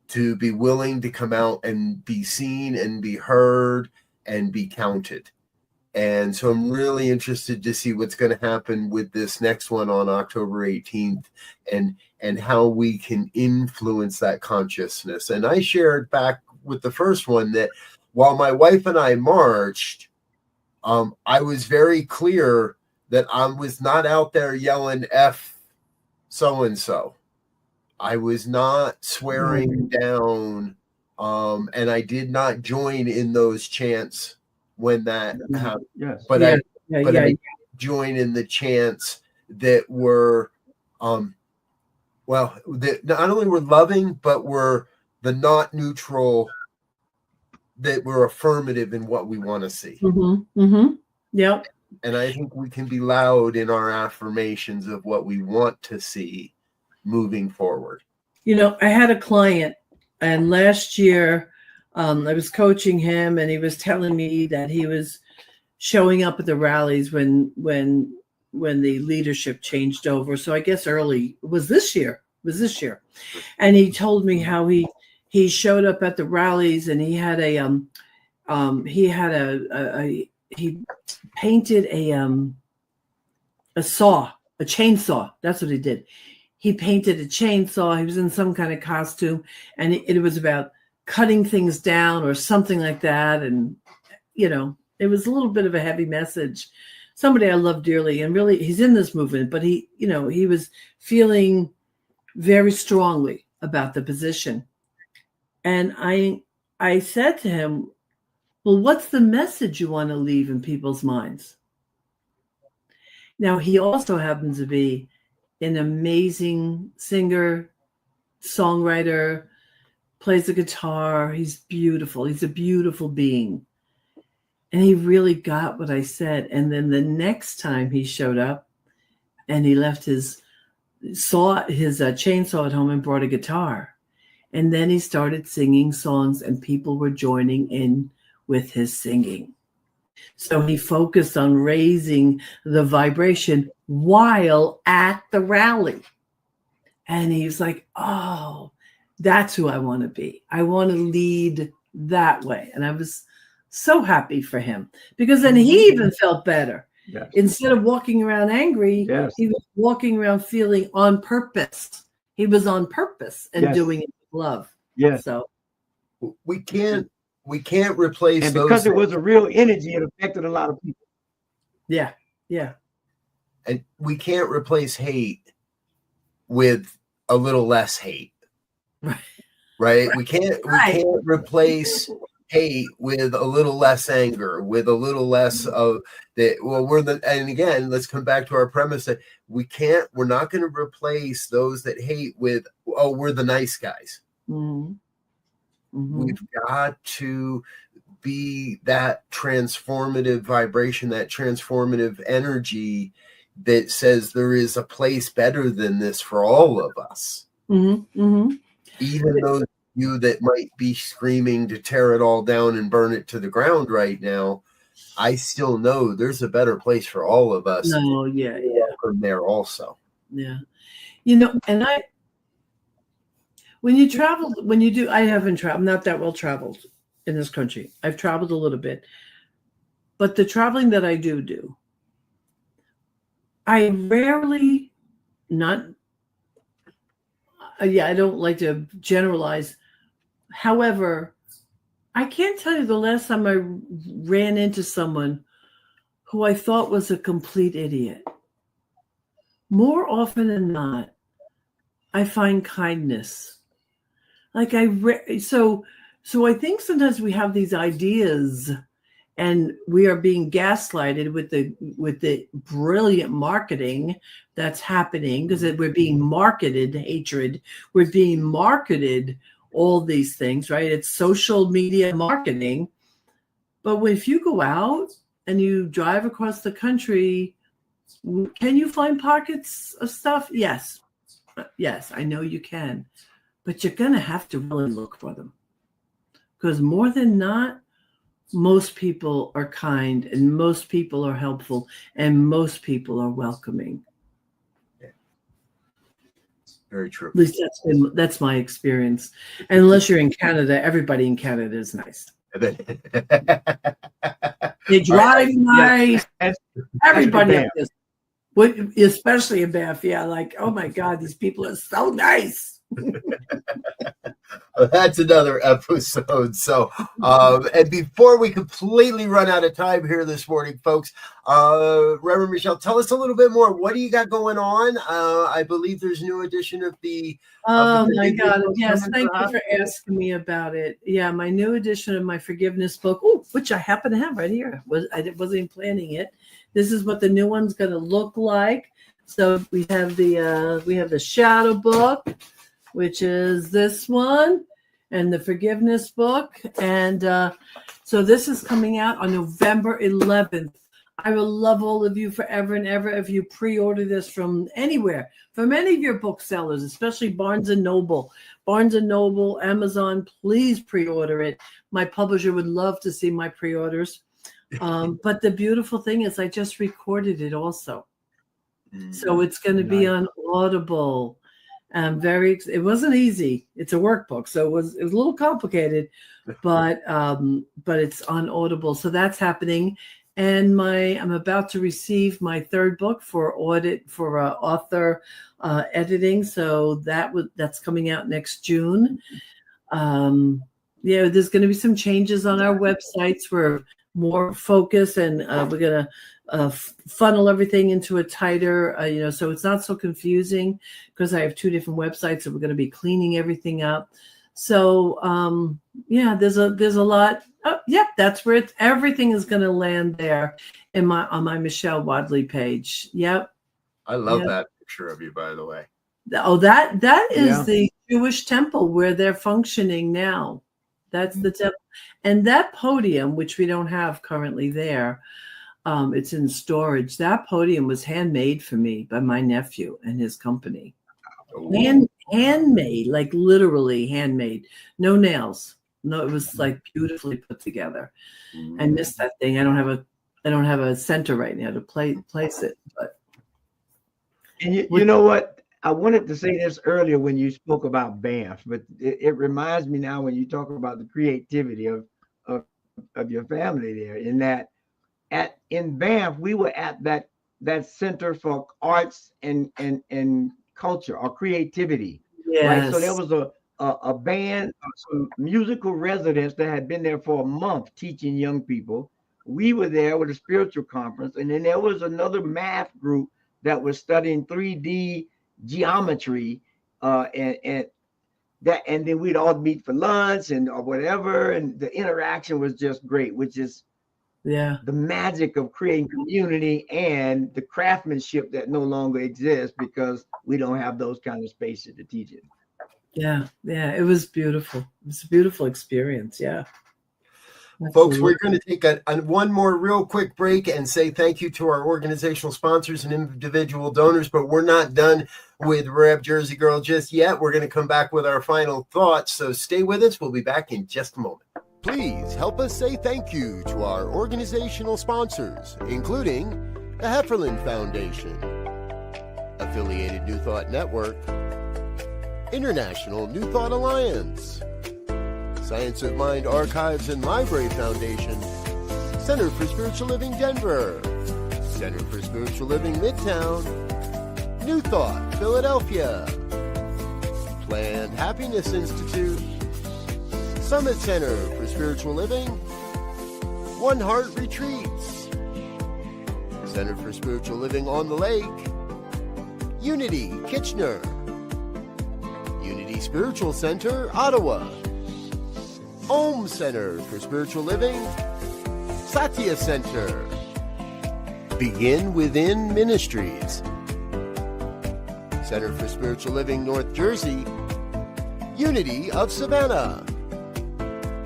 B: to be willing to come out and be seen and be heard and be counted. And so I'm really interested to see what's going to happen with this next one on October 18th and how we can influence that consciousness. And I shared back with the first one that while my wife and I marched, I was very clear that I was not out there yelling F so-and-so. I was not swearing down, and I did not join in those chants when that happened.
D: Yes.
B: But I join in the chants that were, that not only were loving, but were the not neutral, that were affirmative in what we want to see.
C: Yep.
B: And I think we can be loud in our affirmations of what we want to see moving forward.
C: You know, I had a client, and last year I was coaching him, and he was telling me that he was showing up at the rallies when the leadership changed over. So I guess early was this year. And he told me how he showed up at the rallies, and he painted a chainsaw. That's what he did. He painted a chainsaw. He was in some kind of costume, and it was about cutting things down or something like that. And, you know, it was a little bit of a heavy message. Somebody I love dearly, and really he's in this movement, but he was feeling very strongly about the position. And I said to him, well, what's the message you want to leave in people's minds? Now, he also happens to be an amazing singer, songwriter, plays the guitar. He's beautiful. He's a beautiful being. And he really got what I said. And then the next time he showed up and he left his chainsaw at home and brought a guitar. And then he started singing songs, and people were joining in with his singing. So he focused on raising the vibration while at the rally. And he's like, oh, that's who I want to be. I want to lead that way. And I was so happy for him, because then he even felt better.
D: Yes.
C: Instead of walking around angry,
D: Yes.
C: he was walking around feeling on purpose. He was on purpose and
D: Yes.
C: doing it with love.
D: Yes.
C: So
B: we can't replace
D: And
B: those
D: because it was a real energy, it affected a lot of people.
C: yeah.
B: and we can't replace hate with a little less hate. Right? We can't replace hate with a little less anger, with a little less of that. Well, and again, let's come back to our premise that we're not going to replace those that hate with, oh, we're the nice guys.
C: Mm-hmm. Mm-hmm.
B: We've got to be that transformative vibration, that transformative energy that says there is a place better than this for all of us.
C: Mm-hmm. Mm-hmm.
B: Even those of you that might be screaming to tear it all down and burn it to the ground right now, I still know there's a better place for all of us.
C: No, yeah.
B: From there also.
C: Yeah. And when you do, I haven't traveled, not that well traveled in this country. I've traveled a little bit, but the traveling that I do, I rarely I don't like to generalize. However, I can't tell you the last time I ran into someone who I thought was a complete idiot. More often than not, I find kindness. Like so I think sometimes we have these ideas, and we are being gaslighted with the brilliant marketing that's happening, because we're being marketed hatred. We're being marketed all these things, right? It's social media marketing. But if you go out and you drive across the country, can you find pockets of stuff? Yes, I know you can. But you're going to have to really look for them. Because more than not, most people are kind, and most people are helpful, and most people are welcoming.
B: Yeah. Very true.
C: At least that's my experience. And unless you're in Canada, everybody in Canada is nice. They drive nice. Everybody is. Especially in Banff. Yeah, like, oh my God, these people are so nice.
B: That's another episode. So, and before we completely run out of time here this morning, folks, Reverend Michele, tell us a little bit more. What do you got going on? I believe there's a new edition of the.
C: Oh my God! Yes, thank you for asking me about it. Yeah, my new edition of my forgiveness book, which I happen to have right here. I wasn't even planning it. This is what the new one's going to look like. So we have the shadow book, which is this one, and the forgiveness book. And so this is coming out on November 11th. I will love all of you forever and ever if you pre-order this from anywhere, from any of your booksellers, especially Barnes & Noble. Barnes & Noble, Amazon, please pre-order it. My publisher would love to see my pre-orders. But the beautiful thing is I just recorded it also. So it's going to be on Audible. It wasn't easy. It's a workbook, so it was a little complicated, but it's on Audible. So that's happening. And I'm about to receive my third book for author editing. So that's coming out next June. There's going to be some changes on our websites. We're more focused, and we're going to funnel everything into a tighter, so it's not so confusing, because I have two different websites, so we're going to be cleaning everything up. So there's a lot. Oh, yep, that's where everything is going to land there on my Michele Wadleigh page. Yep.
B: I love that picture of you, by the way.
C: Oh, that is the Jewish temple where they're functioning now. That's the temple, and that podium, which we don't have currently there. It's in storage. That podium was handmade for me by my nephew and his company. Handmade, like literally handmade. No nails. No, it was like beautifully put together. I miss that thing. I don't have a center right now to place it. But
D: And you know what? I wanted to say this earlier when you spoke about Banff, but it reminds me now when you talk about the creativity of your family there. In that, in Banff, we were at that Center for Arts and Culture or Creativity.
C: yes,
D: Right. So there was a band, some musical residents that had been there for a month teaching young people. We were there with a spiritual conference, and then there was another math group that was studying 3D geometry, and then we'd all meet for lunch or whatever, and the interaction was just great, which is the magic of creating community and the craftsmanship that no longer exists because we don't have those kind of spaces to teach it.
C: Yeah, it was beautiful. It was a beautiful experience. Yeah.
B: Folks, we're going to take one more real quick break and say thank you to our organizational sponsors and individual donors, but we're not done with Reb Jersey Girl just yet. We're going to come back with our final thoughts, so stay with us. We'll be back in just a moment.
A: Please help us say thank you to our organizational sponsors, including the Hefferland Foundation, Affiliated New Thought Network, International New Thought Alliance, Science of Mind Archives and Library Foundation, Center for Spiritual Living Denver, Center for Spiritual Living Midtown, New Thought Philadelphia, Planned Happiness Institute, Summit Center for Spiritual Living, One Heart Retreats, Center for Spiritual Living on the Lake, Unity Kitchener, Unity Spiritual Center Ottawa, Om Center for Spiritual Living, Satya Center, Begin Within Ministries, Center for Spiritual Living North Jersey, Unity of Savannah,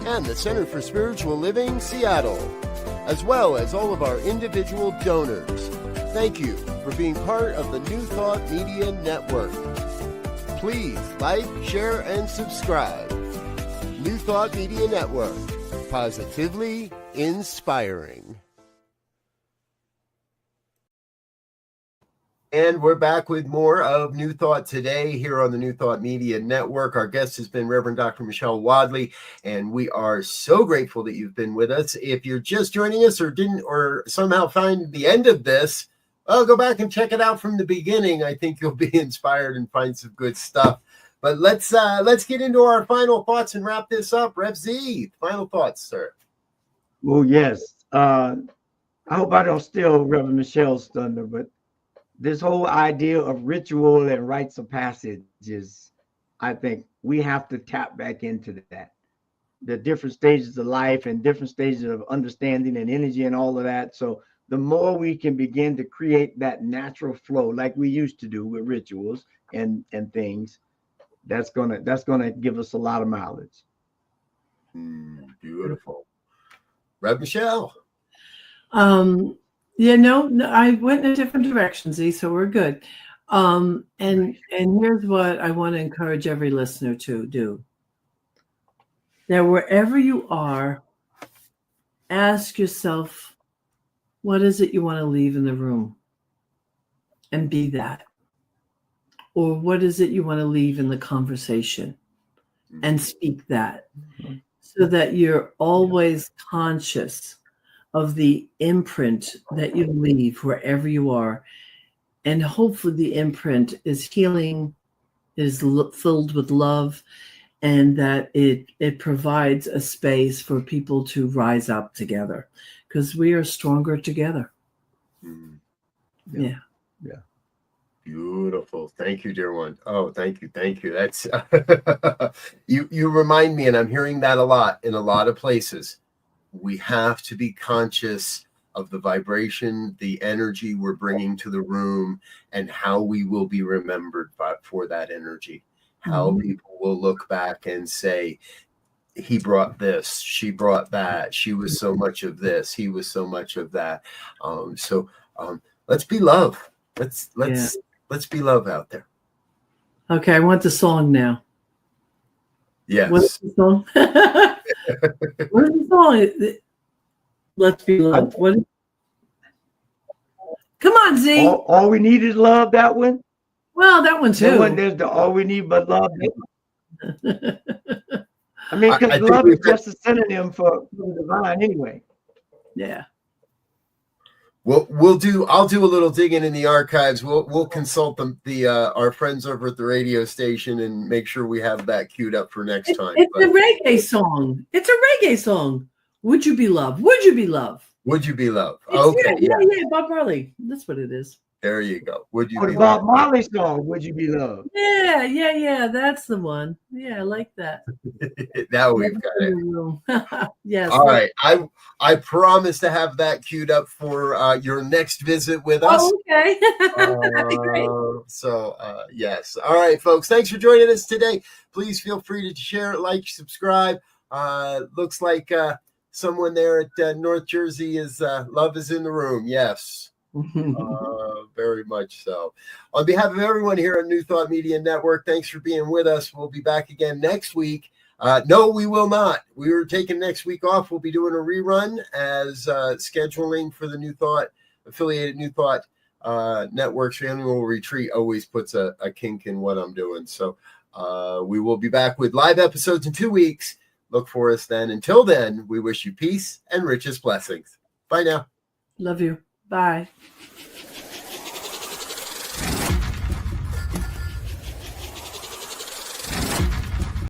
A: and the Center for Spiritual Living Seattle, as well as all of our individual donors. Thank you for being part of the New Thought Media Network. Please like, share, and subscribe. New Thought Media Network, positively inspiring.
B: And we're back with more of New Thought today here on the New Thought Media Network. Our guest has been Reverend Dr. Michele Wadleigh, and we are so grateful that you've been with us. If you're just joining us or somehow find the end of this, well, go back and check it out from the beginning. I think you'll be inspired and find some good stuff. But let's get into our final thoughts and wrap this up. Rev Z, final thoughts, sir.
D: Well, yes. I hope I don't steal Reverend Michelle's thunder, but this whole idea of ritual and rites of passage is, I think we have to tap back into that. The different stages of life and different stages of understanding and energy and all of that. So the more we can begin to create that natural flow like we used to do with rituals and things, that's gonna give us a lot of mileage.
B: Beautiful. Rev Michele.
C: Yeah, no, I went in a different direction, Z, so we're good. And here's what I want to encourage every listener to do. Now, wherever you are, ask yourself, what is it you want to leave in the room? And be that. Or what is it you want to leave in the conversation? And speak that. So that you're always conscious of the imprint that you leave wherever you are. And hopefully the imprint is healing, is filled with love, and that it provides a space for people to rise up together, because we are stronger together. Yeah.
B: Beautiful. Thank you, dear one. Oh, thank you. That's you remind me, and I'm hearing that a lot in a lot of places. We have to be conscious of the vibration, the energy we're bringing to the room, and how we will be remembered for that energy. How people will look back and say, he brought this, she brought that, she was so much of this, he was so much of that. So let's be love. Let's be love out there.
C: Okay, I want the song now.
B: Yes.
C: What's the song? What is the song? Let's Be Loved. What? Come on, Z.
D: All we need is love. That one.
C: Well, that one too.
D: That one, there's the all we need but love. I mean,
B: I
D: because
B: think
D: love
B: we've
D: is just a synonym for the divine, anyway.
C: Yeah.
B: Well, I'll do a little digging in the archives. We'll consult our friends over at the radio station and make sure we have that queued up for next time.
C: It's a reggae song. It's a reggae song. Would you be loved? Would you be loved?
B: Would you be loved?
C: It's,
B: Okay,
C: yeah, Bob Marley. That's what it is.
B: There you go. Would you
D: Or
B: be
D: the Bob
B: loved?
D: Marley song, Would You Be Loved?
C: Yeah. That's the one. Yeah, I like that.
B: Now we've got it.
C: Yes.
B: All right. I promise to have that queued up for your next visit with us.
C: Oh, okay. That'd be great.
B: Yes. All right, folks. Thanks for joining us today. Please feel free to share, like, subscribe. Looks like someone there at North Jersey is love is in the room. Yes. Very much so. On behalf of everyone here at New Thought Media Network, thanks for being with us. We'll be back again next week. No, we will not. We were taking next week off. We'll be doing a rerun as scheduling for the New Thought affiliated New Thought Network's annual retreat always puts a kink in what I'm doing. So we will be back with live episodes in 2 weeks. Look for us then. Until then, we wish you peace and richest blessings. Bye now.
C: Love you. Bye.